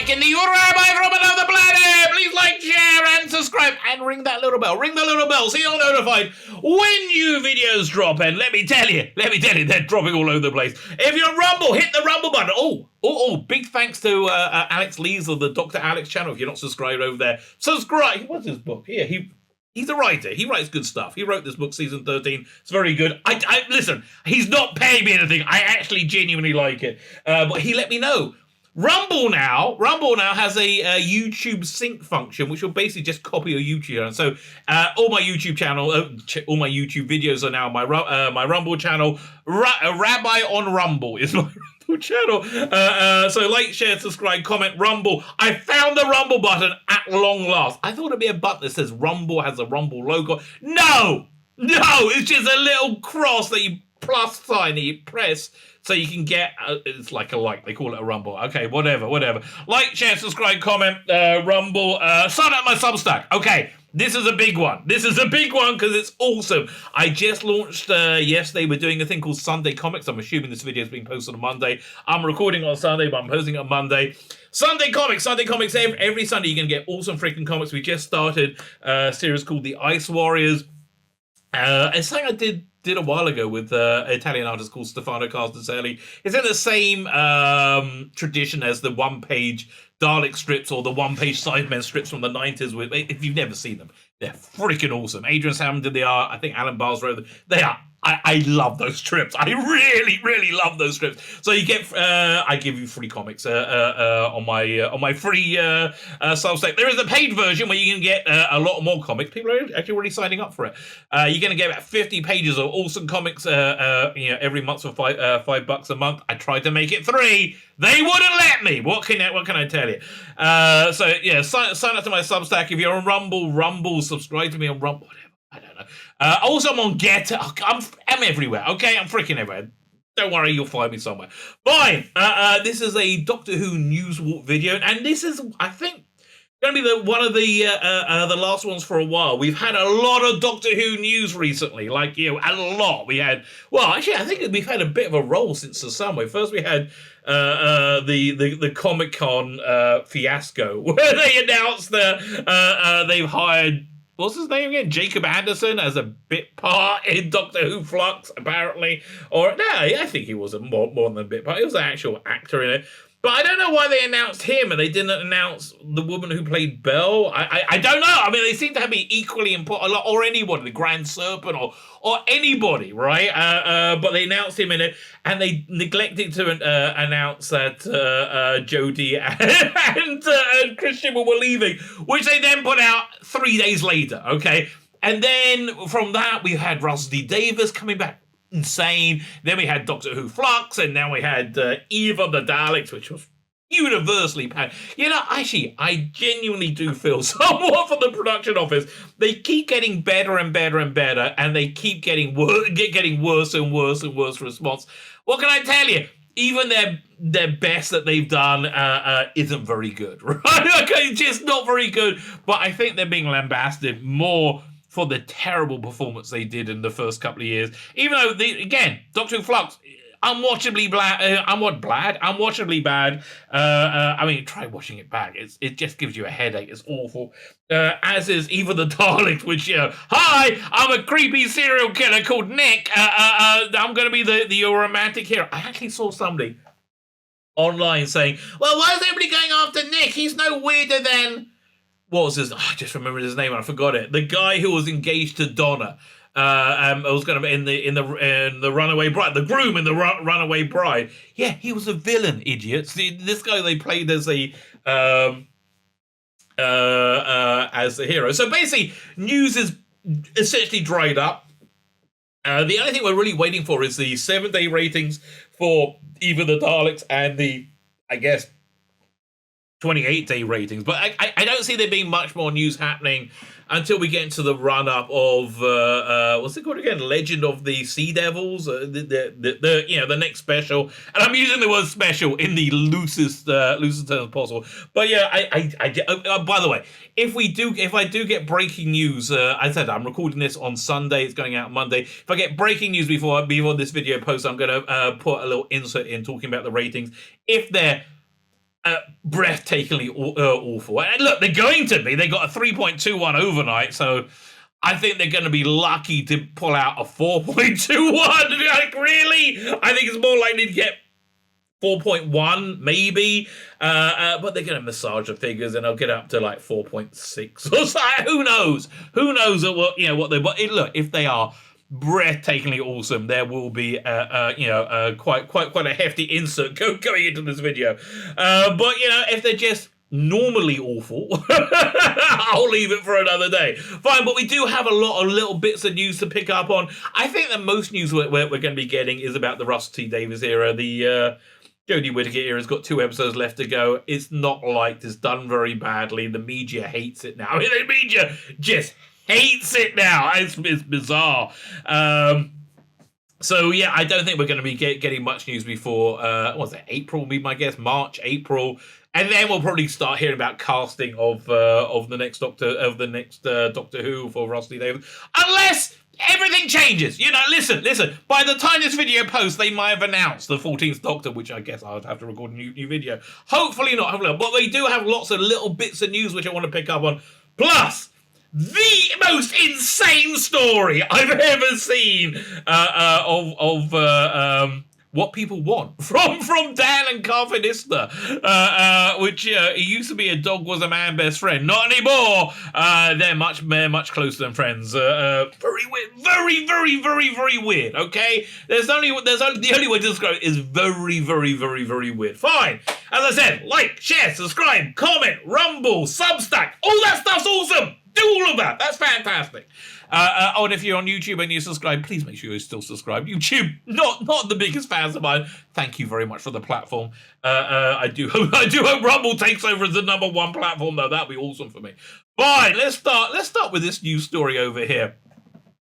Lebetkin, the Rabbi from another planet. Please like, share, and subscribe, and ring that little bell. Ring the little bell so you're notified when new videos drop. And let me tell you, they're dropping all over the place. If you're on Rumble, hit the Rumble button. Big thanks to Alex Lees of the Dr. Alex channel. If you're not subscribed over there, subscribe. What's his book? Yeah, he's a writer. He writes good stuff. He wrote this book, season 13. It's very good. I listen, he's not paying me anything. I actually genuinely like it. But he let me know. Rumble now has a YouTube sync function, which will basically just copy your YouTube channel. So all my YouTube channel, all my YouTube videos are now on my Rumble channel. Rabbi on Rumble is my Rumble channel. So like, share, subscribe, comment, Rumble. I found the Rumble button at long last. I thought it'd be a button that says Rumble, has a Rumble logo. No, it's just a little cross that you plus sign that you press so you can get it's like a like, they call it a Rumble. Okay, whatever. Like, share, subscribe, comment, Rumble, sign up my Substack. Okay, this is a big one because it's awesome. I just launched yesterday. We're doing a thing called Sunday Comics. I'm assuming this video is being posted on Monday. I'm recording on Sunday, but I'm posting it on Monday. Sunday Comics. Every Sunday you're going to get awesome freaking comics. We just started a series called The Ice Warriors. It's something I did a while ago with an Italian artist called Stefano Castelli. It's in the same tradition as the one-page Dalek strips or the one-page Sidemen strips from the 90s. If you've never seen them, they're freaking awesome. Adrian Salmon did the art. I think Alan Bars wrote them. They are. I love those strips. I really love those strips. So you get, I give you free comics on my free Substack. There is a paid version where you can get a lot more comics. People are actually already signing up for it. You're going to get about 50 pages of awesome comics, every month for $5 a month. I tried to make it 3. They wouldn't let me. What can I tell you? So yeah, sign up to my Substack. If you're on Rumble, subscribe to me on Rumble. I don't know. Also, I'm on Getter. I'm everywhere, okay? I'm freaking everywhere. Don't worry, you'll find me somewhere. Fine. This is a Doctor Who News Walk video, and this is, I think, going to be one of the last ones for a while. We've had a lot of Doctor Who news recently, a lot. We had, I think we've had a bit of a roll since the summer. First, we had the Comic-Con fiasco, where they announced that they've hired, what's his name again? Jacob Anderson as a bit part in Doctor Who Flux, apparently. Or, no, I think he was more than a bit part. He was an actual actor in it. But I don't know why they announced him and they didn't announce the woman who played Belle. I don't know. I mean, they seem to have me equally important, or anybody, the Grand Serpent, or anybody, right? But they announced him in it, and they neglected to announce that Jodie and Christian were leaving, which they then put out 3 days later, okay? And then from that, we had Russell D. Davies coming back. Insane. Then we had Doctor Who Flux, and now we had Eve of the Daleks, which was universally panned. Actually, I genuinely do feel somewhat for the production office. They keep getting better and better and better, and they keep getting worse and worse response. What can I tell you? Even their best that they've done isn't very good, right? Okay, just not very good. But I think they're being lambasted more for the terrible performance they did in the first couple of years. Even though, again, Doctor Who Flux, unwatchably bad. I mean, try watching it back. It just gives you a headache. It's awful. As is even the Daleks, which, hi, I'm a creepy serial killer called Nick. I'm going to be the romantic hero. I actually saw somebody online saying, well, why is everybody going after Nick? He's no weirder than... What was his? I just remembered his name and I forgot it. The guy who was engaged to Donna. Was going to be in the Runaway Bride, the groom in the Runaway Bride. Yeah, he was a villain, idiots. This guy they played as a hero. So basically, news is essentially dried up. The only thing we're really waiting for is the 7-day ratings for either the Daleks and the, I guess, 28-day ratings, but I don't see there being much more news happening until we get into the run-up of what's it called again? Legend of the Sea Devils, the next special. And I'm using the word special in the loosest terms possible. But yeah, by the way, if I do get breaking news, I said I'm recording this on Sunday. It's going out Monday. If I get breaking news before this video posts, I'm going to put a little insert in talking about the ratings. If they're breathtakingly awful. And look, they're going to be. They got a 3.21 overnight, so I think they're going to be lucky to pull out a 4.21. Like, really? I think it's more likely to get 4.1 maybe, but they're going to massage the figures and they'll get up to like 4.6 or so. Who knows? Who knows what they? But look, if they are breathtakingly awesome, there will be quite a hefty insert going into this video. But if they're just normally awful, I'll leave it for another day. Fine, but we do have a lot of little bits of news to pick up on. I think the most news we're going to be getting is about the Russell T Davies era. The Jodie Whittaker era has got 2 episodes left to go. It's not liked. It's done very badly. The media hates it now. I mean, the media just hates it now. It's bizarre. So yeah, I don't think we're going to be getting much news before April? Be my guess, March, April. And then we'll probably start hearing about casting of the next Doctor Who for Russell T Davies, unless everything changes. Listen. By the time this video posts, they might have announced the 14th Doctor, which I guess I'll have to record a new video. Hopefully not. But they do have lots of little bits of news which I want to pick up on. Plus, the most insane story I've ever seen of what people want from Dan and Karvinister, which it used to be a dog was a man best friend. Not anymore. They're much closer than friends. Very weird. Very weird. Okay, the only way to describe it is very weird. Fine. As I said, like, share, subscribe, comment, Rumble, Substack, all that stuff's awesome. Do all of that. That's fantastic. And if you're on YouTube and you subscribe, please make sure you're still subscribed. YouTube, not the biggest fans of mine. Thank you very much for the platform. I do hope Rumble takes over as the #1 platform, though. That'd be awesome for me. Fine, let's start with this news story over here.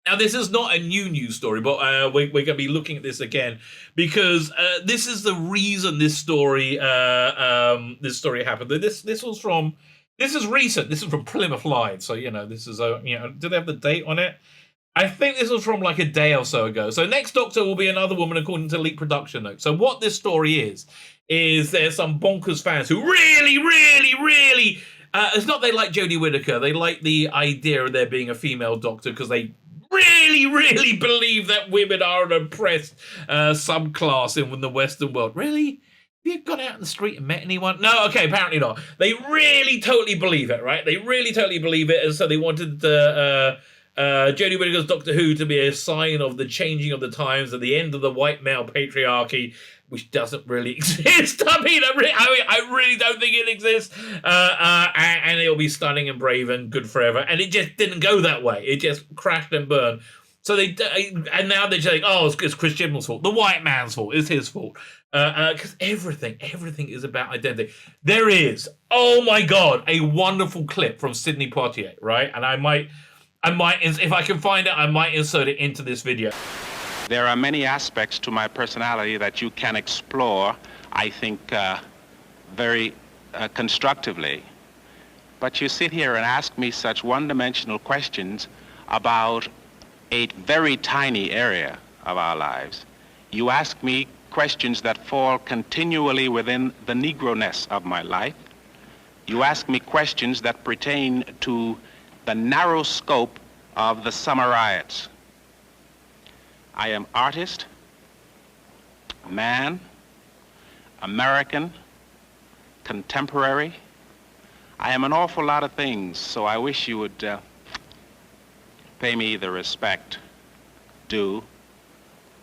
Now, this is not a new news story, but we're going to be looking at this again because this is the reason this story happened. This is recent. This is from Plymouth Live. So, this is, do they have the date on it? I think this was from like a day or so ago. So next Doctor will be another woman according to leaked production notes. So what this story is there's some bonkers fans who really, it's not they like Jodie Whittaker. They like the idea of there being a female Doctor because they really believe that women are an oppressed subclass in the Western world. Really? Have you gone out in the street and met anyone? No, okay, apparently not. They really totally believe it, right? They really totally believe it, and so they wanted Jodie Whittaker's Doctor Who to be a sign of the changing of the times and the end of the white male patriarchy, which doesn't really exist. I mean, I really don't think it exists. And it'll be stunning and brave and good forever. And it just didn't go that way. It just crashed and burned. So and now they're saying, it's Chris Chibnall's fault. The white man's fault. It's his fault. Because everything is about identity. There is, oh my God, a wonderful clip from Sidney Poitier, right? And I might, if I can find it, I might insert it into this video. There are many aspects to my personality that you can explore, I think, very constructively. But you sit here and ask me such one-dimensional questions about a very tiny area of our lives. You ask me questions that fall continually within the Negro-ness of my life. You ask me questions that pertain to the narrow scope of the summer riots. I am artist, man, American, contemporary. I am an awful lot of things, so I wish you would pay me the respect due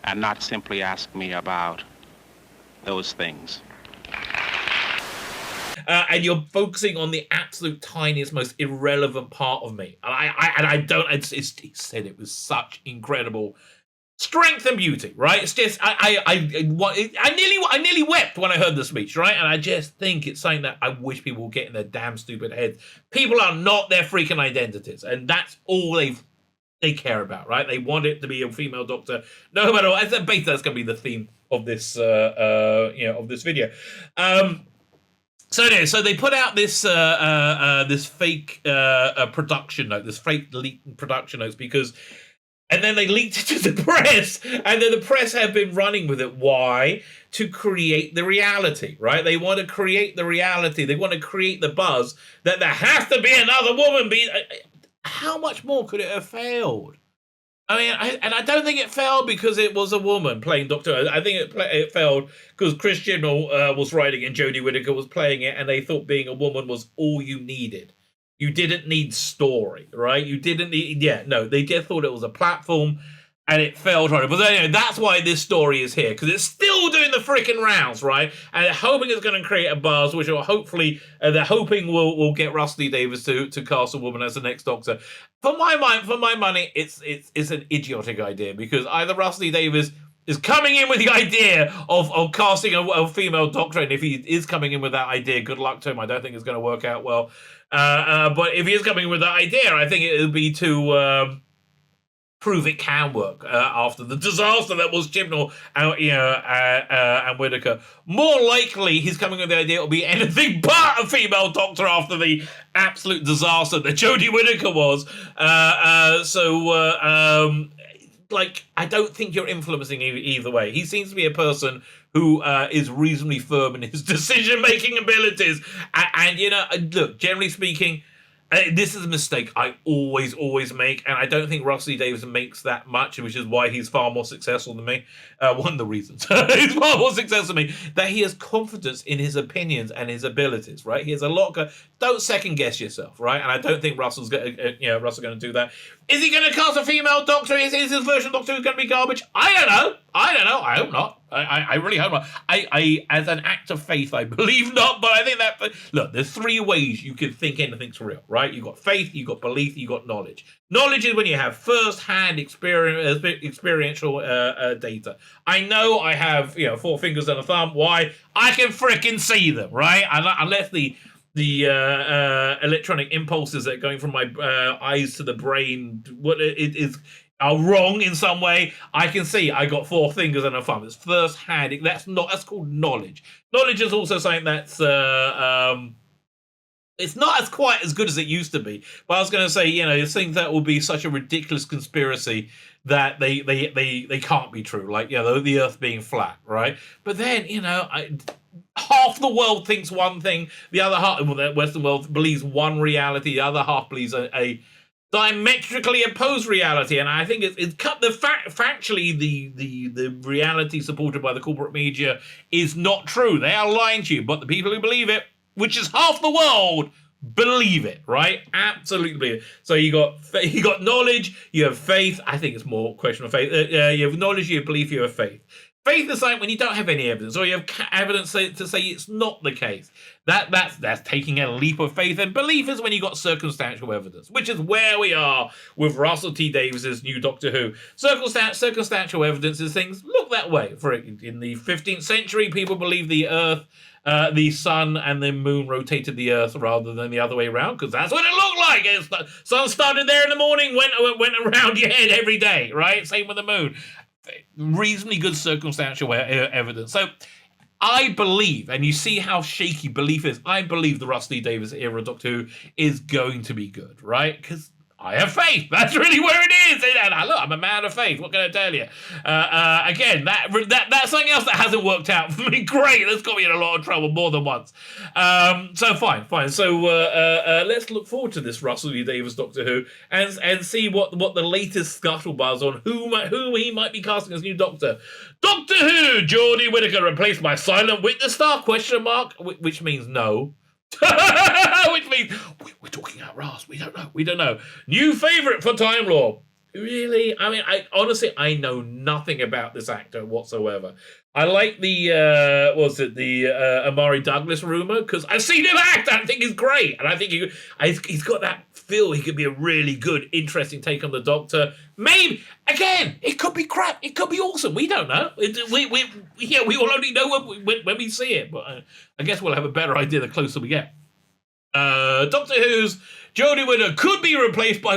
and not simply ask me about those things. And you're focusing on the absolute tiniest, most irrelevant part of me. He said it with such incredible strength and beauty, right? It's just, I nearly wept when I heard the speech, right? And I just think it's something that I wish people would get in their damn stupid heads. People are not their freaking identities, and that's all they care about, right? They want it to be a female Doctor, no matter what. Basically, that's going to be the theme of this, of this video. So they put out this this fake production note, this fake leaked production notes, because And then they leaked it to the press, and then the press have been running with it. Why? To create the reality, right? They want to create the reality. They want to create the buzz that there has to be another woman. How much more could it have failed? I mean, I don't think it failed because it was a woman playing Doctor Who. I think it failed because Chris Chibnall was writing and Jodie Whittaker was playing it, and they thought being a woman was all you needed. You didn't need story, right? You didn't need, they just thought it was a platform, and it failed on it. But anyway, that's why this story is here, because it's still doing the freaking rounds, right? And they're hoping it's going to create a buzz, which will hopefully, they're hoping will get Rusty Davies to cast a woman as the next Doctor. For my money, it's an idiotic idea, because either Rusty Davies is coming in with the idea of casting a female Doctor, and if he is coming in with that idea, good luck to him. I don't think it's going to work out well. But if he is coming in with that idea, I think it would be to prove it can work after the disaster that was Chibnall and Whittaker. More likely, he's coming with the idea it will be anything but a female Doctor after the absolute disaster that Jodie Whittaker was. I don't think you're influencing either way. He seems to be a person who is reasonably firm in his decision-making abilities. And look, generally speaking, this is a mistake I always make, and I don't think Rusty Davies makes that much, which is why he's far more successful than me. One of the reasons he's far more successful than me, that he has confidence in his opinions and his abilities, right? He has a lot don't second guess yourself, right? And I don't think Russell's going to do that. Is he going to cast a female Doctor? Is his version of Doctor Who going to be garbage? I don't know. I hope not. I really hope not. I, as an act of faith, I believe not, but I think that, look, there's three ways you can think anything's real, right? You've got faith, you've got belief, you've got knowledge. Knowledge is when you have first-hand experiential data. I know I have, 4 fingers and a thumb. Why? I can frickin' see them, right? Unless the electronic impulses that are going from my eyes to the brain, are wrong in some way. I can see I got 4 fingers and a thumb. It's first hand. That's called knowledge. Knowledge is also something that's it's not as quite as good as it used to be. But I was going to say, you think that will be such a ridiculous conspiracy that they can't be true. Like, the Earth being flat, right? But then, half the world thinks one thing, the other half, the Western world believes one reality, the other half believes a diametrically opposed reality, and I think it's cut factually the reality supported by the corporate media is not true. They are lying to you, but the people who believe it, which is half the world, believe it, right? Absolutely believe it. So you got knowledge, you have faith. I think it's more a question of faith. You have knowledge, you have belief, you have faith. Faith is like when you don't have any evidence, or you have evidence to say it's not the case. That's taking a leap of faith. And belief is when you got circumstantial evidence, which is where we are with Russell T Davies's new Doctor Who. Circumstantial evidence is things look that way. In the 15th century, people believed the Earth, the sun and the moon rotated the Earth rather than the other way around, because that's what it looked like. The sun started there in the morning, went around your head every day, right? Same with the moon. Reasonably good circumstantial evidence. So I believe, and you see how shaky belief is, I believe the Rusty Davies era Doctor Who is going to be good, right? Because I have faith. That's really where it is. And look, I'm a man of faith. What can I tell you? Again, that's something else that hasn't worked out for me. Great. That's got me in a lot of trouble more than once. So fine. So let's look forward to this Russell T Davies Doctor Who and see what the latest scuttlebuzz on who he might be casting as new Doctor. Doctor Who, Jodie Whittaker replaced by silent witness star? ? Which means no. Which means we're talking out Ras. We don't know. New favourite for Time Lord. Really? I mean, I know nothing about this actor whatsoever. I like the Amari Douglas rumour, because I've seen him act. I think he's great, and I think he's got that feel. He could be a really good, interesting take on the Doctor. Maybe again, it could be crap. It could be awesome. We don't know. We will only know when we see it. But I guess we'll have a better idea the closer we get. Doctor Who's Jodie Whittaker could be replaced by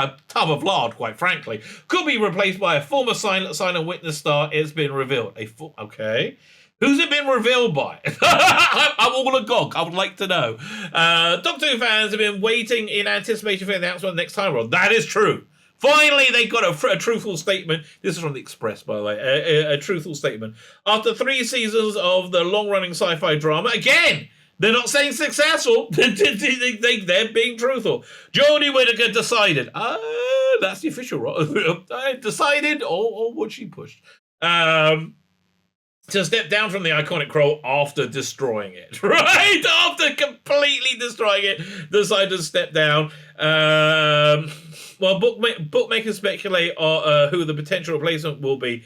a tub of lard, quite frankly. Could be replaced by a former silent witness star. It's been revealed. Okay. Who's it been revealed by? I'm all agog. I would like to know. Doctor Who fans have been waiting in anticipation for the announcement next time. Well, that is true. Finally, they got a truthful statement. This is from the Express, by the way. A truthful statement. After 3 seasons of the long-running sci-fi drama, again, they're not saying successful. They're being truthful. Jodie Whittaker decided. That's the official, right? Decided, or was she pushed? To step down from the iconic role after destroying it, right? After completely destroying it, decided to step down. Well, bookmakers speculate who the potential replacement will be.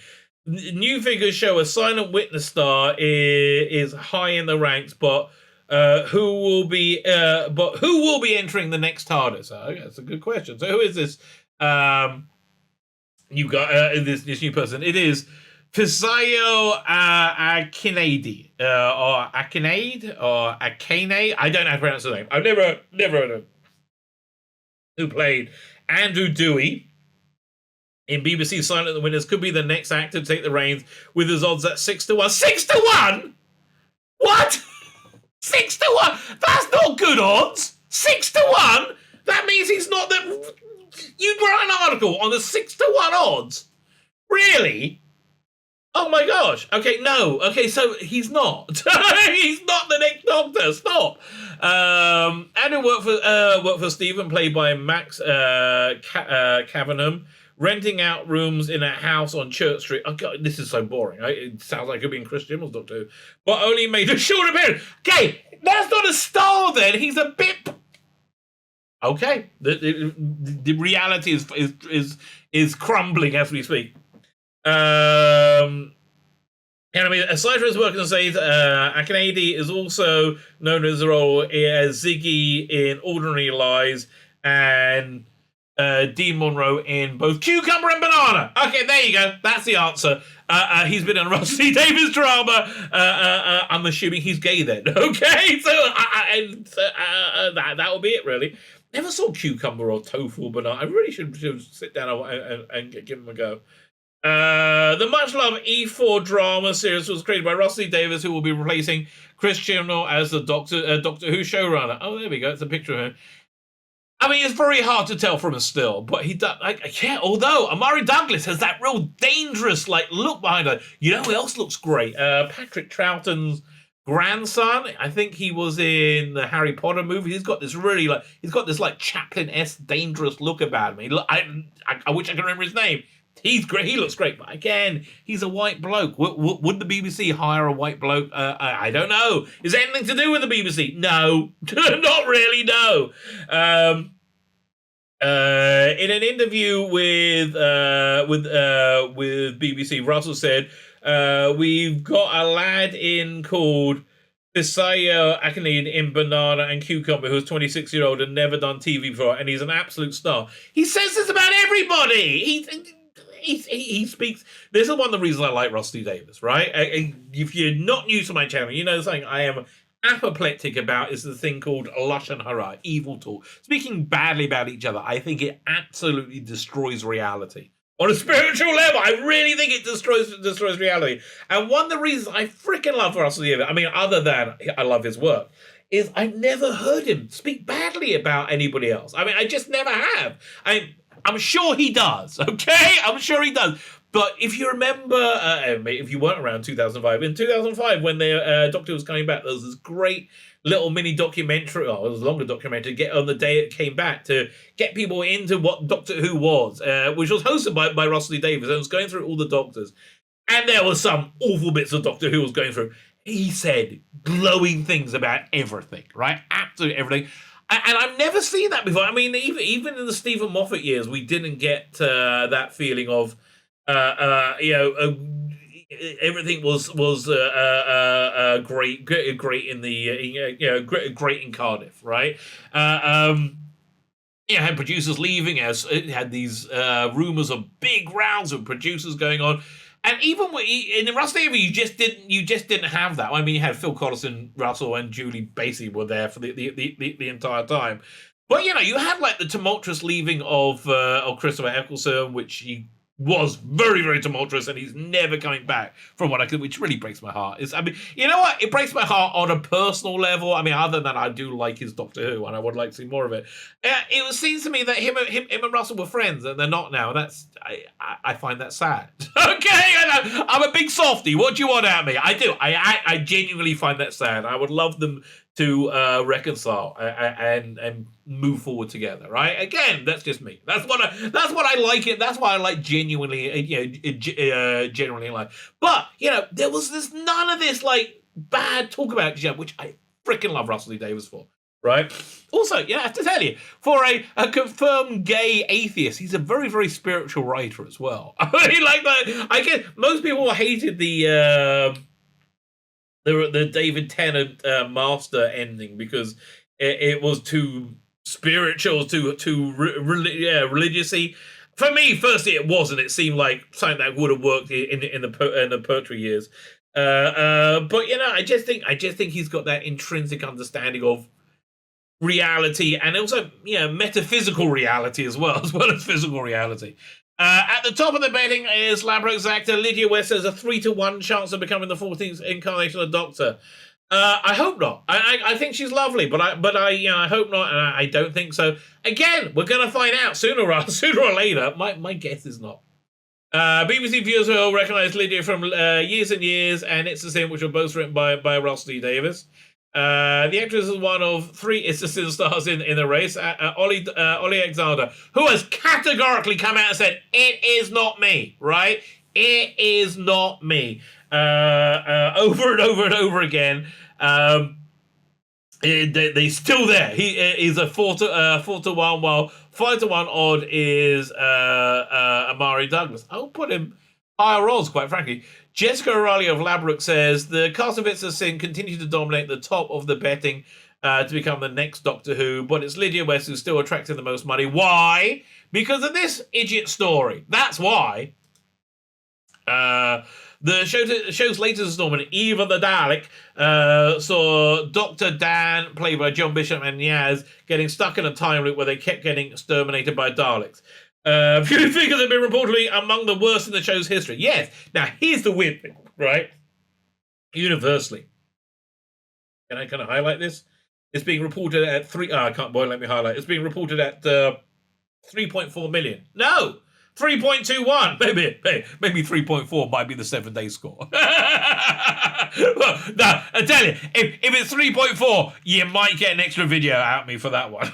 New figures show a silent witness star is high in the ranks, but who will be entering the next TARDIS? Okay, that's a good question. So who is this? You got this new person. It is Fisayo Akinade, or Akinade, or Akane. I don't know how to pronounce the name. I've never heard of him. Who played Andrew Dewey in BBC's Silent the Winners, could be the next actor to take the reins with his odds at 6-1. 6-1? What? 6-1? That's not good odds. 6-1? That means he's not that. You wrote an article on the 6-1 odds. Really? Oh my gosh. Okay, no. Okay, so he's not. He's not the next Doctor. Stop. Andrew worked for Stephen, played by Max Cavanham, renting out rooms in a house on Church Street. Oh God, this is so boring. It sounds like it could be in Chris Gimmel's Doctor Who, but only made a short appearance. Okay, that's not a star then. He's a bit. Okay, the reality is crumbling as we speak. And I mean, aside from his work on stage, Akinade is also known as the role as Ziggy in Ordinary Lies and Dean Monroe in both Cucumber and Banana. Okay, there you go. That's the answer. He's been in a Russell T Davies drama. I'm assuming he's gay then. Okay, so that will be it, really. Never saw Cucumber or Tofu or Banana. I really should sit down and give him a go. The much-loved E4 drama series was created by Russell T Davies, who will be replacing Chris Chibnall as the Doctor Who showrunner. Oh, there we go. It's a picture of him. I mean, it's very hard to tell from a still, but he does. Yeah, although Amari Douglas has that real dangerous look behind her. You know who else looks great? Patrick Troughton's grandson. I think he was in the Harry Potter movie. He's got this really Chaplin-esque dangerous look about him. I wish I could remember his name. He's great. He looks great, but again, he's a white bloke. Would the BBC hire a white bloke? I don't know. Is there anything to do with the BBC? No, not really. No. In an interview with BBC, Russell said, "We've got a lad in called Fisayo Akinade in Banana and Cucumber, who's 26-year-old and never done TV before, and he's an absolute star." He says this about everybody. He speaks. This is one of the reasons I like Rusty Davis, right? If you're not new to my channel, you know something I am apoplectic about is the thing called Lashon Hara, evil talk. Speaking badly about each other, I think it absolutely destroys reality. On a spiritual level, I really think it destroys reality. And one of the reasons I freaking love Russell Davis, I mean, other than I love his work, is I've never heard him speak badly about anybody else. I mean, I just never have. I'm sure he does, okay? I'm sure he does. But if you remember, if you weren't around 2005, in 2005 when the Doctor was coming back, there was this great little mini documentary, it was a longer documentary, get on the day it came back to get people into what Doctor Who was, which was hosted by Russell T Davies, and it was going through all the Doctors. And there was some awful bits of Doctor Who was going through. He said glowing things about everything, right? Absolutely everything. And I've never seen that before. I mean, even in the Stephen Moffat years, we didn't get that feeling of, everything was great in the great in Cardiff, right? Had producers leaving, as it had these rumors of big rounds of producers going on. And even in the Russell Davies, you just didn't have that. I mean, you had Phil Collison, Russell, and Julie basically were there for the entire time. But you had the tumultuous leaving of Christopher Eccleston, which he was very, very tumultuous, and he's never coming back from what I could, which really breaks my heart. You know what? It breaks my heart on a personal level. I mean, other than I do like his Doctor Who, and I would like to see more of it. It seems to me that him and Russell were friends, and they're not now. I find that sad. Okay, I'm a big softie. What do you want out of me? I do. I genuinely find that sad. I would love them to reconcile and move forward together, right? Again, that's just me. That's what I like it. That's why I like genuinely, genuinely like. But there was none of this like bad talk about Jim, which I freaking love Russell T Davies for, right? Also, I have to tell you, for a confirmed gay atheist, he's a very, very spiritual writer as well. I mean, like I guess most people hated the David Tennant Master ending because it was too spiritual, too religiously. For me, firstly, it wasn't. It seemed like something that would have worked in the poetry years. But I just think he's got that intrinsic understanding of reality and also metaphysical reality as well as physical reality. At the top of the betting is Ladbrokes actor Lydia West has a 3-1 chance of becoming the 14th incarnation of the Doctor. I hope not. I think she's lovely, but I hope not, and I don't think so. Again, we're gonna find out sooner or later. My guess is not. BBC viewers will recognise Lydia from Years and Years and It's the Sin, which were both written by Russell T Davies. The actress is one of 3 It's the Sin stars in the race. Ollie Alexander, who has categorically come out and said, it is not me, right? It is not me. Over and over and over again. They're still there. He is a 4-1, while 5-1 odd is Amari Douglas. I'll put him higher odds, quite frankly. Jessica O'Reilly of Ladbrokes says the cast of It's the Sin continue to dominate the top of the betting to become the next Doctor Who, but it's Lydia West who's still attracting the most money. Why? Because of this idiot story. That's why. The show's latest installment, Eve of the Dalek, saw Dr. Dan, played by John Bishop, and Yaz getting stuck in a time loop where they kept getting exterminated by Daleks. Viewing figures have been reportedly among the worst in the show's history. Yes. Now, here's the weird thing, right? Universally. Can I highlight this? It's being reported at let me highlight. It's being reported at 3.4 million. No! 3.21. Maybe 3.4 might be the 7-day score. Well, no, I tell you, if it's 3.4, you might get an extra video out of me for that one.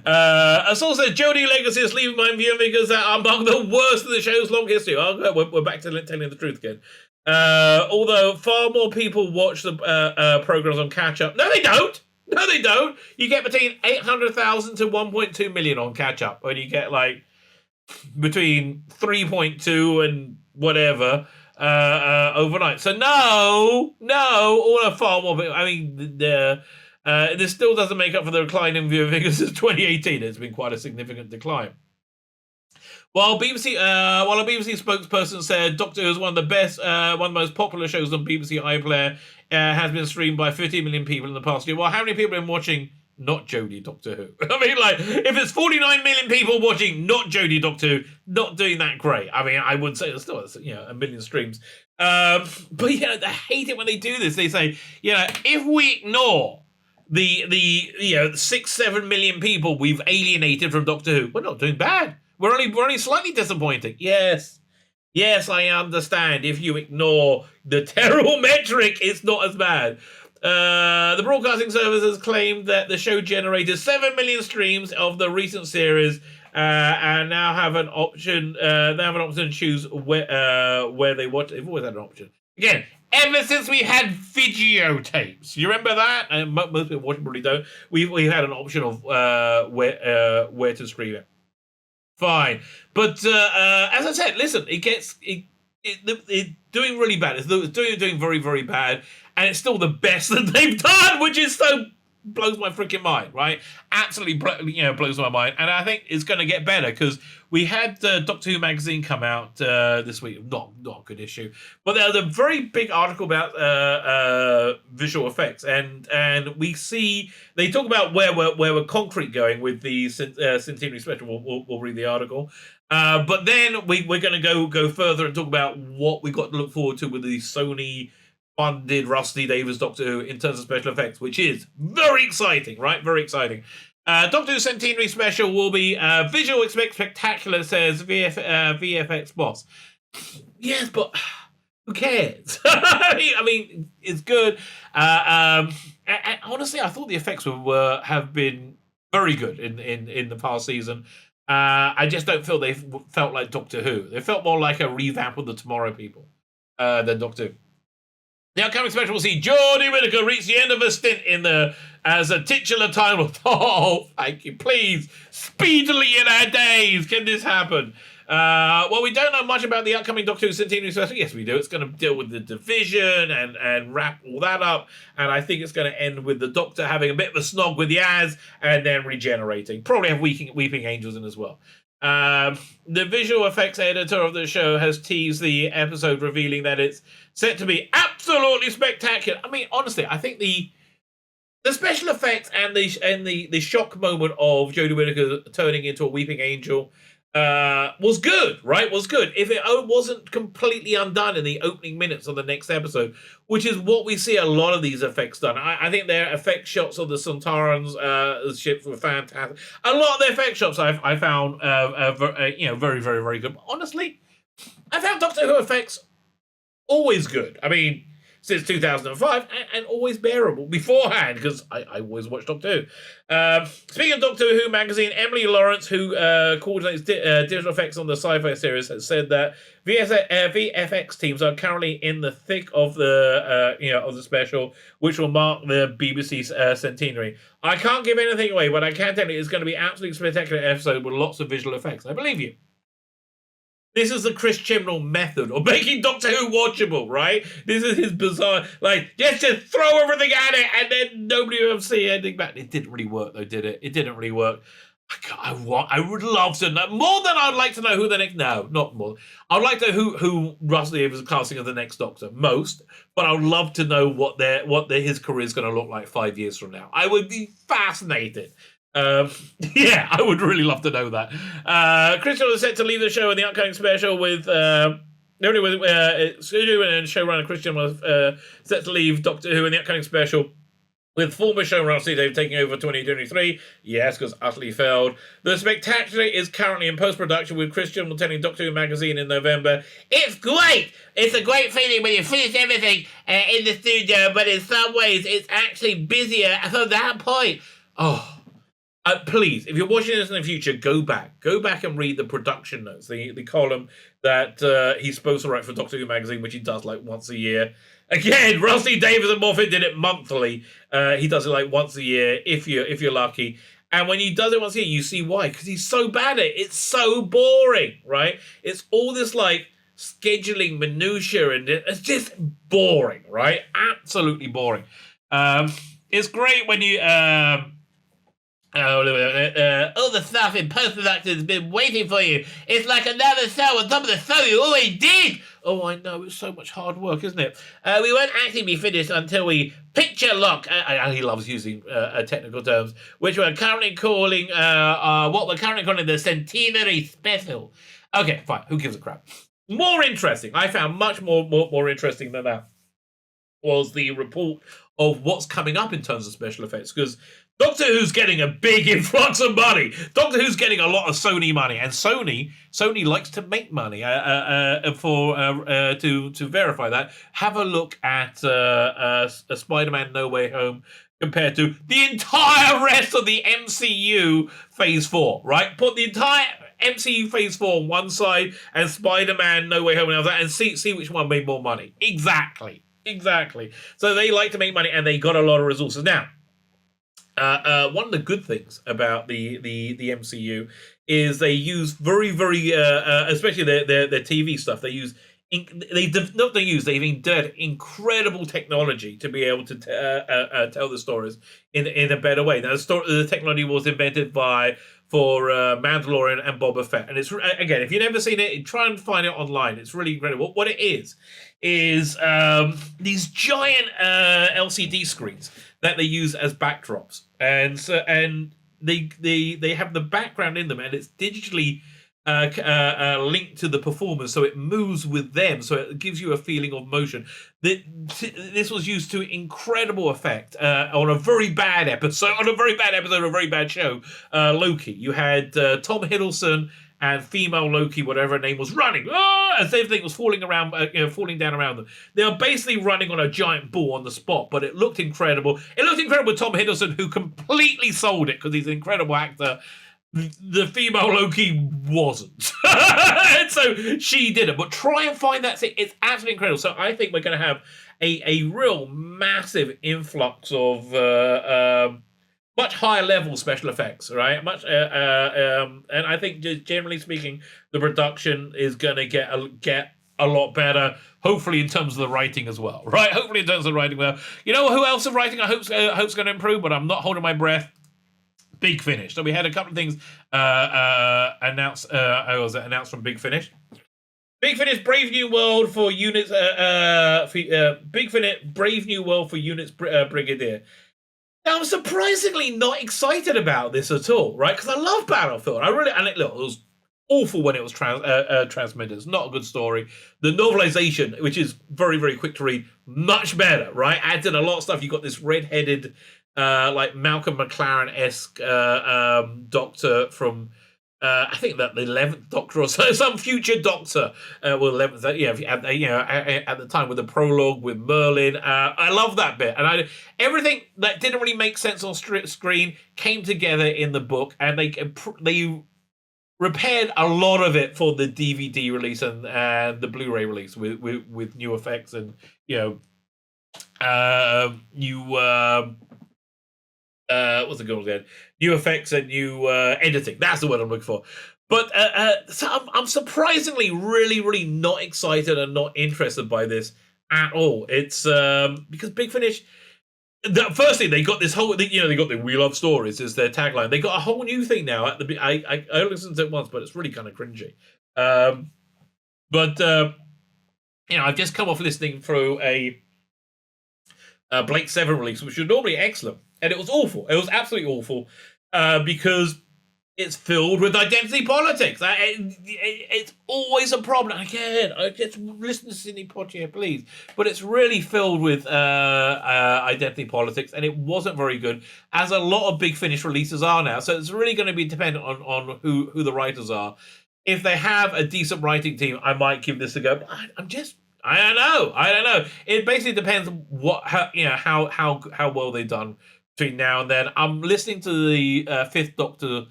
A source says Jodie Legacy is leaving my viewing figures that are among the worst in the show's long history. We're back to telling the truth again. Although far more people watch the programs on catch up. No, they don't. You get between 800,000 to 1.2 million on catch up, when you get like between 3.2 and whatever overnight. So no, all are far more. I mean, this still doesn't make up for the decline in viewing figures since 2018. It's been quite a significant decline. While a BBC spokesperson said Doctor Who is one of the best, one of the most popular shows on BBC iPlayer, has been streamed by 50 million people in the past year. Well, how many people have been watching not Jodie Doctor Who? I mean, like, if it's 49 million people watching not Jodie Doctor Who, not doing that great. I mean, I would say it's still, a million streams. But, I hate it when they do this. They say, if we ignore the 6-7 million people we've alienated from Doctor Who, we're not doing bad. We're only slightly disappointing. Yes, I understand. If you ignore the terrible metric, it's not as bad. The broadcasting service has claimed that the show generated 7 million streams of the recent series, and now have an option. They have an option to choose where they watch. They've always had an option. Again, ever since we had videotapes, you remember that? And most people watching probably don't. We had an option of where to stream it. Fine, but as I said, listen, it's doing really bad. It's doing very, very bad, and it's still the best that they've done, which is so blows my freaking mind, right? Absolutely, blows my mind. And I think it's going to get better because we had Doctor Who magazine come out this week. Not a good issue, but there was a very big article about visual effects, and we see they talk about where we're concrete going with the Centenary Special. We'll read the article. But then we're going to go further and talk about what we got to look forward to with the Sony funded Rusty Davies Doctor Who in terms of special effects, which is very exciting, right? Very exciting. Doctor Who Centenary Special will be visual spectacular, says VFX boss. Yes, but who cares? I mean, it's good. And honestly, I thought the effects have been very good in the past season. I just don't feel they felt like Doctor Who. They felt more like a revamp of the Tomorrow People than Doctor Who. The upcoming special will see Jodie Whittaker reach the end of her stint as a titular title. Oh, thank you. Please, speedily in our days, can this happen? Well, we don't know much about the upcoming Doctor Who Centenary Special. Yes, we do. It's going to deal with the division and wrap all that up. And I think it's going to end with the Doctor having a bit of a snog with Yaz and then regenerating. Probably have Weeping Angels in as well. The visual effects editor of the show has teased the episode, revealing that it's set to be absolutely spectacular. I mean, honestly, I think the special effects and the shock moment of Jodie Whittaker turning into a weeping angel was good, right? Was good. If it wasn't completely undone in the opening minutes of the next episode, which is what we see a lot of these effects done. I think their effect shots of the Sontarans ships were fantastic. A lot of the effect shots I found very, very, very good. But honestly, I found Doctor Who effects always good. I mean, since 2005, and always bearable beforehand, because I always watch Doctor Who. Speaking of Doctor Who magazine, Emily Lawrence, who coordinates digital effects on the sci-fi series, has said that VFX teams are currently in the thick of the special, which will mark the BBC centenary. I can't give anything away, but I can tell you it's going to be an absolutely spectacular episode with lots of visual effects. I believe you. This is the Chris Chibnall method of making Doctor Who watchable, right? This is his bizarre, just throw everything at it and then nobody will see anything back. It didn't really work, though, did it? It didn't really work. I would love to know, more than I'd like to know who the next, no, not more. I'd like to know who Russell Davies is casting of the next Doctor, most, but I'd love to know what his career is going to look like 5 years from now. I would be fascinated. Yeah, I would really love to know that. Christian is set to leave the show in the upcoming special with studio and showrunner Christian was set to leave Doctor Who in the upcoming special with former showrunner Steve Dave taking over 2023. Yes, because utterly failed. The Spectacular is currently in post-production with Christian telling Doctor Who magazine in November. It's great! It's a great feeling when you finish everything in the studio, but in some ways it's actually busier from that point. Oh. Please, if you're watching this in the future, go back and read the production notes, the column that he's supposed to write for Doctor Who magazine, which he does once a year. Again, Rusty Davies and Moffat did it monthly. He does it once a year if you're lucky. And when he does it once a year, you see why, because he's so bad at it. It's so boring, right? It's all this scheduling minutiae, and it's just boring, right? Absolutely boring. It's great when you. All the stuff in post-production has been waiting for you. It's like another show on top of the show you always did. Oh, I know. It's so much hard work, isn't it? We won't actually be finished until we picture lock. He loves using technical terms, which we're currently calling the Centenary Special. Okay, fine. Who gives a crap? More interesting. I found much more interesting than that was the report of what's coming up in terms of special effects, because Doctor Who's getting a big influx of money. Doctor Who's getting a lot of Sony money, and Sony likes to make money. To verify that, have a look at Spider-Man: No Way Home compared to the entire rest of the MCU Phase 4. Right, put the entire MCU Phase 4 on one side and Spider-Man: No Way Home on the other, and see which one made more money. Exactly. So they like to make money, and they got a lot of resources now. One of the good things about the MCU is they use very, very, especially their TV stuff, they use they've invented incredible technology to be able to tell the stories in a better way. Now, the technology was invented for Mandalorian and Boba Fett, and it's again, if you've never seen it, try and find it online. It's really incredible. What it is these giant LCD screens that they use as backdrops, and they have the background in them, and it's digitally linked to the performers, so it moves with them, so it gives you a feeling of motion. This was used to incredible effect on a very bad episode of a very bad show, Loki. You had Tom Hiddleston and female Loki, whatever her name was, running as everything was falling down around them. They were basically running on a giant ball on the spot, but it looked incredible. It looked incredible with Tom Hiddleston, who completely sold it because he's an incredible actor. The female Loki wasn't. And so she did it. But try and find that scene. It's absolutely incredible. So I think we're going to have a real massive influx of much higher level special effects, right? And I think, just generally speaking, the production is going to get a lot better. Hopefully, in terms of the writing as well, right? Hopefully, in terms of the writing, well, you know who else is writing? I hope's going to improve, but I'm not holding my breath. Big Finish. So we had a couple of things announced from Big Finish. Big Finish, Brave New World for units. Big Finish, Brave New World for units Brigadier. Now, I'm surprisingly not excited about this at all, right? Because I love Battlefield. It was awful when it was transmitted. It's not a good story. The novelization, which is very, very quick to read, much better, right? Adds in a lot of stuff. You got this red-headed, like Malcolm McLaren-esque doctor from I think that the 11th Doctor or so, some future Doctor, well, 11th, at the time with the prologue with Merlin. I love that bit, and everything that didn't really make sense on screen came together in the book, and they repaired a lot of it for the DVD release and the Blu-ray release with new effects and what's it called again? New effects and new editing. That's the word I'm looking for. But so I'm surprisingly really, really not excited and not interested by this at all. It's because Big Finish. Firstly, they got this whole, they got the "We Love Stories" is their tagline. They got a whole new thing now. I listened to it once, but it's really kind of cringy. I've just come off listening through a Blake 7 release, which was normally excellent. And it was awful. It was absolutely awful because it's filled with identity politics. It's always a problem. Again, I just listen to Sidney Poitier, please. But it's really filled with identity politics, and it wasn't very good, as a lot of Big Finish releases are now. So it's really going to be dependent on who the writers are. If they have a decent writing team, I might give this a go. But I don't know. It basically depends how well they've done between now and then. I'm listening to the Fifth Doctor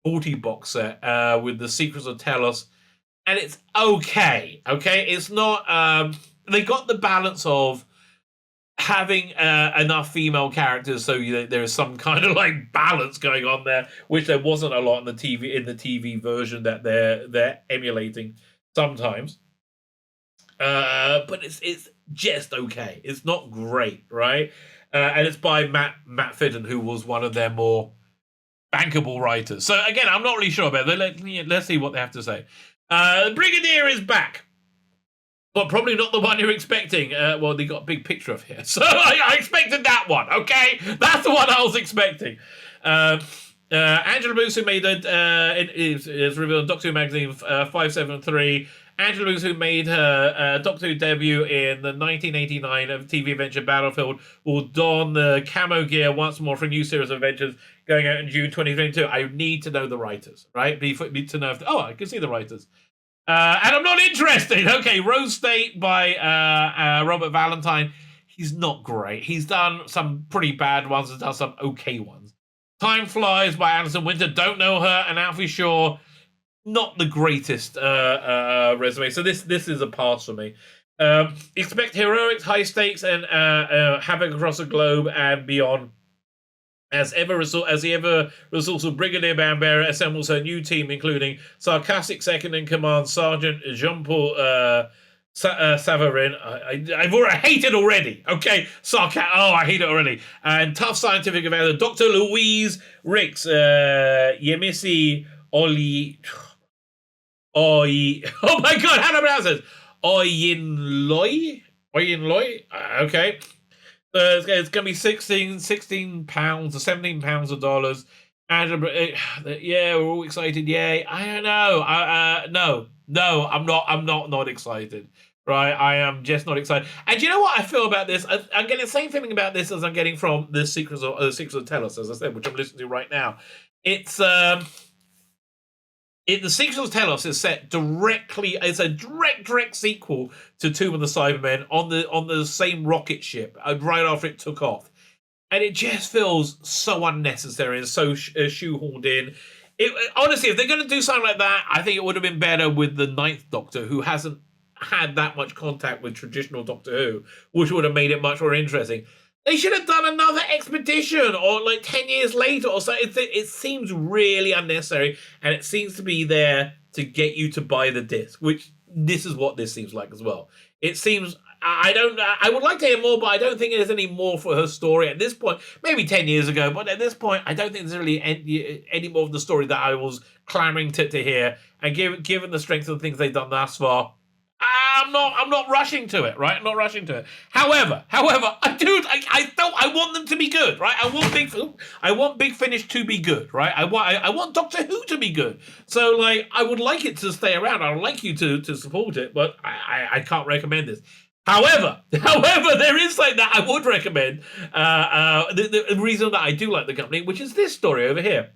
40 box set with The Secrets of Telos, and it's okay. It's not. They got the balance of having enough female characters, so there is some kind of like balance going on there, which there wasn't a lot in the TV version that they're emulating sometimes. But it's just okay. It's not great, right? And it's by Matt Fidden, who was one of their more bankable writers. So again, I'm not really sure about it. Let's see what they have to say. Brigadier is back, but probably not the one you're expecting. Well, they got a big picture of here, so I expected that one. Okay, that's the one I was expecting. Angela Booth, who made it, is revealed in Doctor Who magazine 573. Angela Booth, who made her Doctor Who debut in the 1989 TV adventure Battlefield, will don the camo gear once more for a new series of adventures going out in June 2022. I need to know the writers, right? Need to know I can see the writers. And I'm not interested. Okay, Rose State by Robert Valentine. He's not great. He's done some pretty bad ones and done some okay ones. Time Flies by Alison Winter. Don't know her. And Alfie Shaw. Not the greatest resume, so this is a pass for me. Expect heroics, high stakes, and havoc across the globe and beyond. As the ever resourceful Brigadier Bambera assembles her new team, including sarcastic second in command Sergeant Jean-Paul Savarin, I hate it already. Okay, Sarkat. Oh, I hate it already. And Tough Scientific Advisor, Dr. Louise Ricks, Yemisi Oli. Oh my God, how do I pronounce this? Oyinloy? Okay. It's going to be 16 pounds or 17 pounds of dollars. And yeah, we're all excited. Yay. I don't know. No, I'm not excited. Right. I am just not excited. And you know what I feel about this? I'm getting the same feeling about this as I'm getting from the Secrets of Telos, as I said, which I'm listening to right now. It's, the Secrets of Telos is set directly. It's a direct sequel to Tomb of the Cybermen on the same rocket ship right after it took off, and it just feels so unnecessary and so shoehorned in. Honestly, if they're going to do something like that, I think it would have been better with the Ninth Doctor, who hasn't had that much contact with traditional Doctor Who, which would have made it much more interesting. They should have done another expedition, or like 10 years later or so. It seems really unnecessary, and it seems to be there to get you to buy the disc, which this is what this seems like as well. It seems, I would like to hear more, but I don't think there's any more for her story at this point. Maybe 10 years ago, but at this point, I don't think there's really any more of the story that I was clamoring to hear. And given the strength of the things they've done thus far, I'm not rushing to it, right? I'm not rushing to it. However, I want them to be good, right? I want Big Finish to be good, right? I want Doctor Who to be good. So, like, I would like it to stay around. I would like you to support it, but I can't recommend this. However, there is something that I would recommend. The reason that I do like the company, which is this story over here.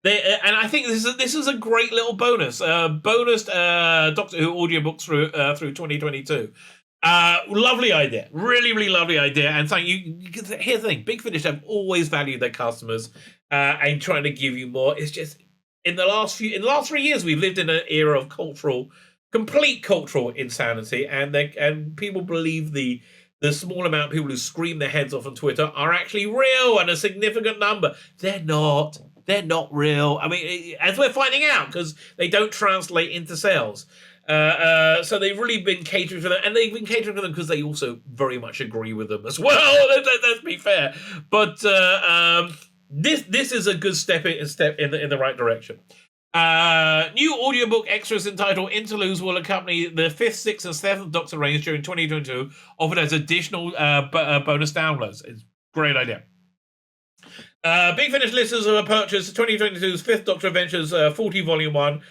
And I think this is a great little bonus. Doctor Who audiobooks through 2022. Lovely idea, really lovely idea. And something here's the thing: Big Finish have always valued their customers and trying to give you more. It's just in the last 3 years we've lived in an era of complete cultural insanity, and people believe the small amount of people who scream their heads off on Twitter are actually real and a significant number. They're not. They're not real. I mean, as we're finding out, because they don't translate into sales. So they've really been catering for them, and they've been catering for them because they also very much agree with them as well. Let's be fair. But this is a good step in the right direction. New audiobook extras entitled Interludes will accompany the 5th, 6th, and 7th Doctor reigns during 2022, offered as additional bonus downloads. It's a great idea. Big Finish listeners who have purchased 2022's 5th Doctor Adventures 40 Volume 1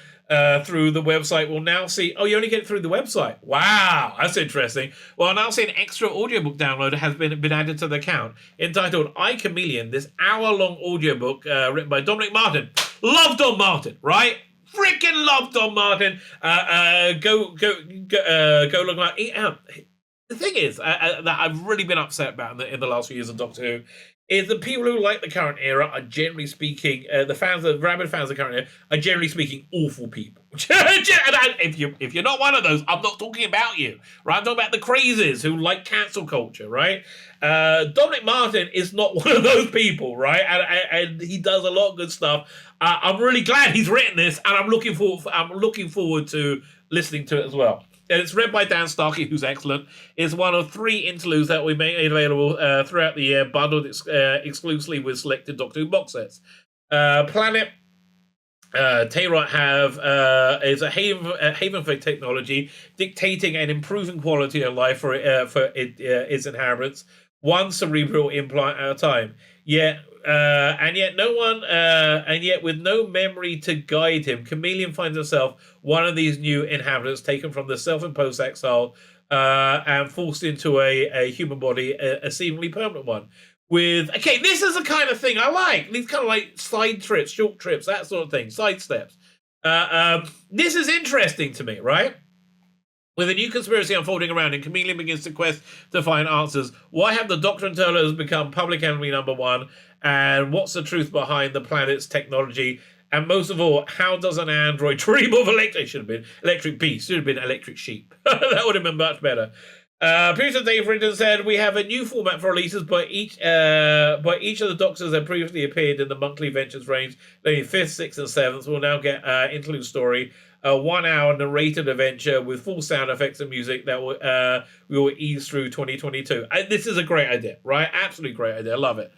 through the website will now see... Oh, you only get it through the website. Wow, that's interesting. Well, now see an extra audiobook download has been added to the account, entitled I, Chameleon, this hour-long audiobook written by Dominic Martin. Love Don Martin, right? Freaking love Don Martin. Go look at it. The thing is that I've really been upset about in the last few years of Doctor Who is the people who like the current era are generally speaking, the rabid fans of the current era are generally speaking awful people. If you're not one of those, I'm not talking about you, right? I'm talking about the crazies who like cancel culture, right? Dominic Martin is not one of those people, right? And he does a lot of good stuff. I'm really glad he's written this, and I'm looking forward to listening to it as well. And it's read by Dan Starkey, who's excellent. It's one of 3 interludes that we made available throughout the year, bundled exclusively with selected Doctor Who box sets. Planet Tayrot is a haven for technology, dictating and improving quality of life for its inhabitants, one cerebral implant at a time. Yet with no memory to guide him, Chameleon finds himself one of these new inhabitants, taken from the self-imposed exile and forced into a human body, a seemingly permanent one. This is the kind of thing I like. These kind of like side trips, short trips, that sort of thing, side steps. This is interesting to me, right? With a new conspiracy unfolding around him, Chameleon begins to quest to find answers. Why have the Doctor and Turtles become public enemy number 1? And what's the truth behind the planet's technology? And most of all, how does an android dream of electric? Should have been electric beast. Should have been electric sheep. That would have been much better. Producer Dave Brinton said, we have a new format for releases, but each of the Doctors that previously appeared in the monthly Ventures range, the 5th, 6th, and 7th, will now get interlude story a 1 hour narrated adventure with full sound effects and music that we will ease through 2022. This is a great idea, right? Absolutely great idea. I love it.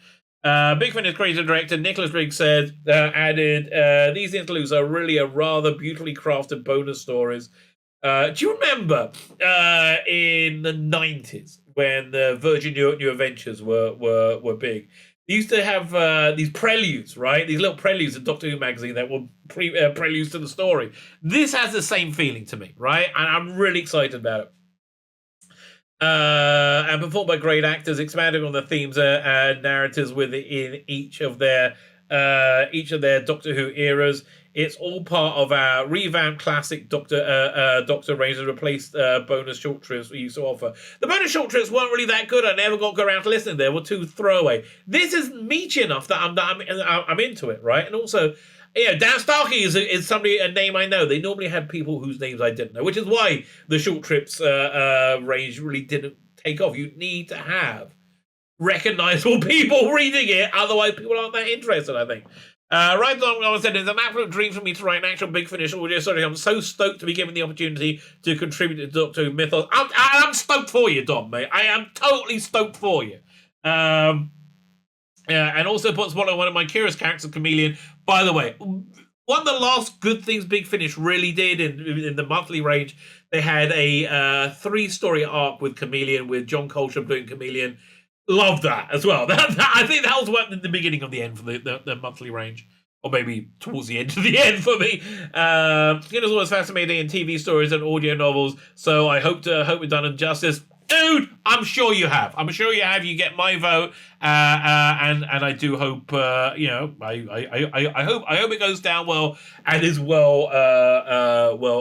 Big Finish creative director Nicholas Riggs said, added, these interludes are really a rather beautifully crafted bonus stories. Do you remember in the 90s when the Virgin New Adventures were big? They used to have these preludes, right? These little preludes in Doctor Who magazine that were preludes to the story. This has the same feeling to me, right? And I'm really excited about it. And performed by great actors, expanding on the themes and narratives within each of their Doctor Who eras. It's all part of our revamped classic Doctor range and replaced bonus short trips we used to offer. The bonus short trips weren't really that good. I never got around to listening. They were too throwaway. This is meaty enough that I'm into it, right? And also, Dan Starkey is a name I know. They normally had people whose names I didn't know, which is why the short trips range really didn't take off. You need to have recognizable people reading it, otherwise people aren't that interested, I think. Right on, I said, it's an absolute dream for me to write an actual Big Finish audio story. I'm so stoked to be given the opportunity to contribute to Doctor Who mythos. I'm stoked for you, Dom, mate. I am totally stoked for you. And also puts one of my curious characters, Chameleon. By the way, one of the last good things Big Finish really did in the monthly range, they had a 3-story arc with Chameleon, with John Coltrane doing Chameleon. Love that as well. I think that was what the beginning of the end for the monthly range, or maybe towards the end of the end for me. It was always fascinating in TV stories and audio novels, so I hope we've done it justice. Dude, I'm sure you have. You get my vote, and I do hope I hope it goes down well and is well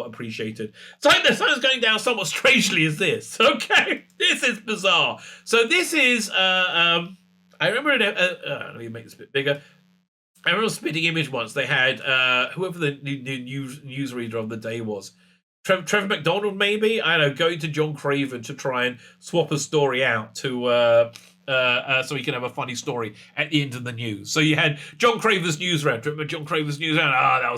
appreciated. So the sun is going down somewhat strangely as this. Okay, this is bizarre. So this is I remember let me make this a bit bigger. I remember Spitting Image once. They had whoever the new newsreader of the day was. Trevor McDonald, maybe? I don't know, going to John Craven to try and swap a story out to so he can have a funny story at the end of the news. So you had John Craven's news round. Remember John Craven's news round? That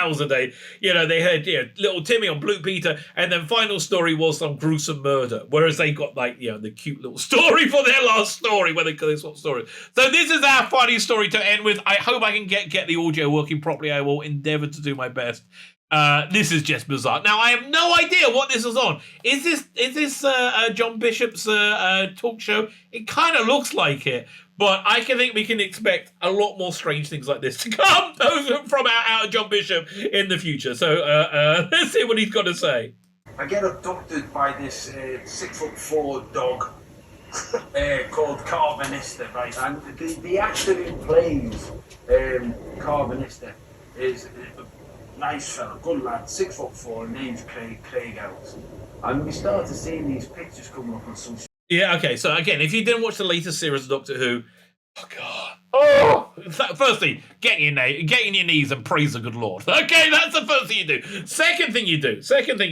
was the day. They had little Timmy on Blue Peter, and then final story was some gruesome murder. Whereas they got the cute little story for their last story where they swap stories. So this is our funny story to end with. I hope I can get the audio working properly. I will endeavour to do my best. This is just bizarre. Now, I have no idea what this is on. Is this John Bishop's talk show? It kind of looks like it, but I think we can expect a lot more strange things like this to come from out of John Bishop in the future. So let's see what he's got to say. I get abducted by this 6'4" dog called Karvinister, right? And the actor who plays Karvinister is nice fella, good lad, 6'4", name's Craig Ellis. And we started seeing these pictures coming up on social. Yeah, okay, so again, if you didn't watch the latest series of Doctor Who, oh god. Oh! Firstly, get in your knees and praise the good Lord. Okay, that's the first thing you do. Second thing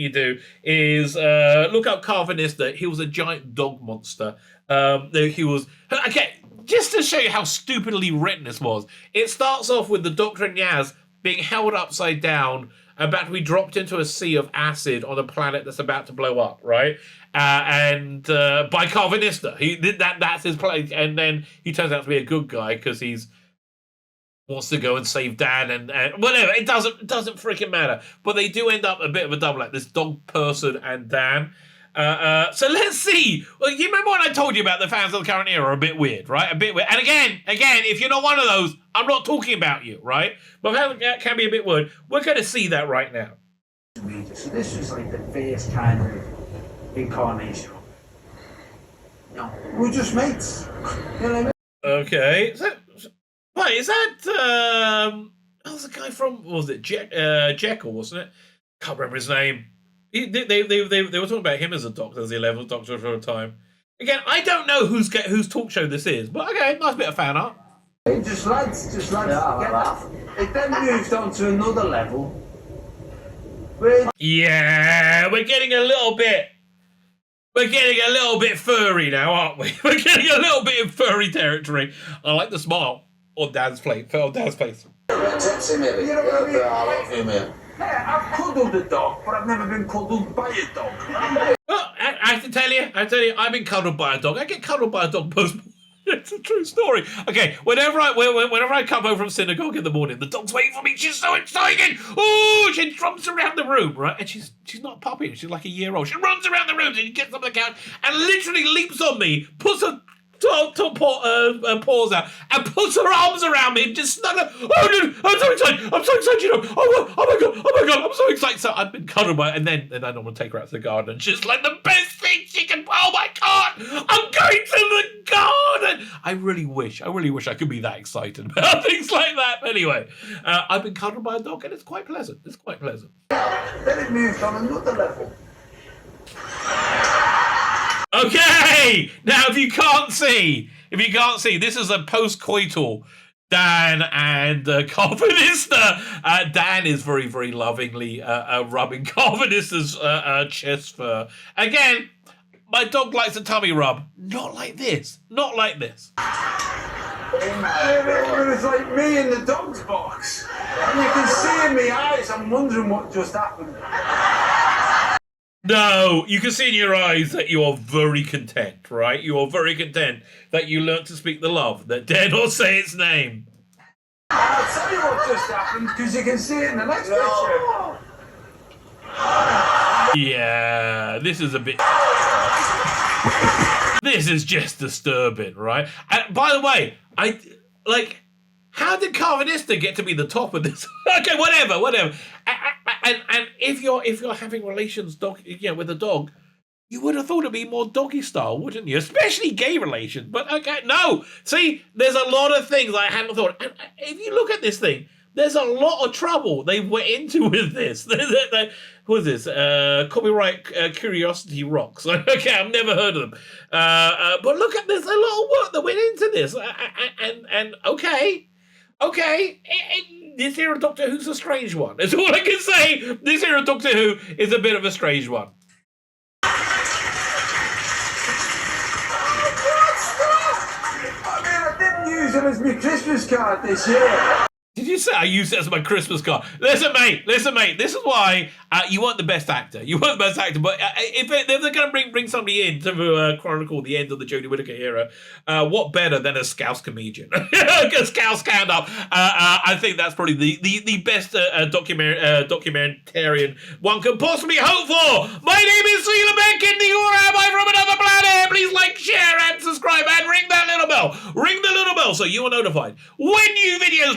you do is look up Karvinister. He was a giant dog monster. He was... Okay, just to show you how stupidly written this was, it starts off with the Doctor and Yaz being held upside down, about to be dropped into a sea of acid on a planet that's about to blow up, right? And by Karvinister. That's his place. And then he turns out to be a good guy because he's wants to go and save Dan and whatever. It doesn't freaking matter. But they do end up a bit of a double act, this dog person and Dan. So let's see. Well, you remember when I told you about the fans of the current era are a bit weird, right? A bit weird. And again, if you're not one of those, I'm not talking about you, right? But that can be a bit weird. We're going to see that right now. So this was like the first kind of incarnation. We're just mates. You know what I mean? Okay. Is that that was the guy from, what was it, Jekyll, wasn't it? Can't remember his name. They were talking about him as a doctor, as the 11th Doctor for a time. Again, I don't know whose talk show this is, but okay, nice bit of fan art. Just lads. Yeah, it then moved on to another level. Yeah, we're getting a little bit furry now, aren't we? We're getting a little bit in furry territory. I like the smile on Dan's face. Text him, maybe. I love you, mate. Yeah, I've cuddled a dog, but I've never been cuddled by a dog. Well, I have to tell you, I've been cuddled by a dog. I get cuddled by a dog post. It's a true story. Okay, whenever I come home from synagogue in the morning, the dog's waiting for me. She's so excited. Oh, she runs around the room, right? And she's not a puppy. She's like a year old. She runs around the room and she gets on the couch and literally leaps on me, puts her paws out and puts her arms around me and just snuggle. Oh, no, I'm so excited, you know. Oh my god, I'm so excited. So I've been cuddled by, and then I don't want to take her out to the garden. And she's like the best thing she can. Oh my god, I'm going to the garden. I really wish I could be that excited about things like that. But anyway, I've been cuddled by a dog, and it's quite pleasant. Then it moved on another level. Okay, now if you can't see, this is a post-coital Dan and Karvinister. Dan is very, very lovingly rubbing Karvinister's chest fur. Again, my dog likes a tummy rub. Not like this. It's like me in the dog's box. And you can see in my eyes, I'm wondering what just happened. No, you can see in your eyes that you are very content, right? You are very content that you learnt to speak the love that dare not say its name. I'll tell you what just happened, because you can see it in the next picture. Yeah, this is a bit... This is just disturbing, right? And by the way, how did Karvinister get to be the top of this? Okay, whatever. And if you're having relations with a dog, you would have thought it'd be more doggy style, wouldn't you? Especially gay relations. But okay, no. See, there's a lot of things I hadn't thought. And if you look at this thing, there's a lot of trouble they went into with this. What is this? Copyright Curiosity Rocks. Okay, I've never heard of them. But look at this. A lot of work that went into this. And okay. This here Doctor Who's a strange one. That's all I can say. This here Doctor Who is a bit of a strange one. I didn't use it as my Christmas card this year. Did you say I used it as my Christmas card? Listen, mate. This is why you want the best actor. But if they're going to bring somebody in to chronicle the end of the Jodie Whittaker era, what better than a Scouse comedian? A Scouse stand-up. I think that's probably the best documentarian one could possibly hope for. My name is Tzvi Lebetkin, the Rabbi from another planet. Please like, share, and subscribe, and ring that little bell. Ring the little bell so you are notified when new videos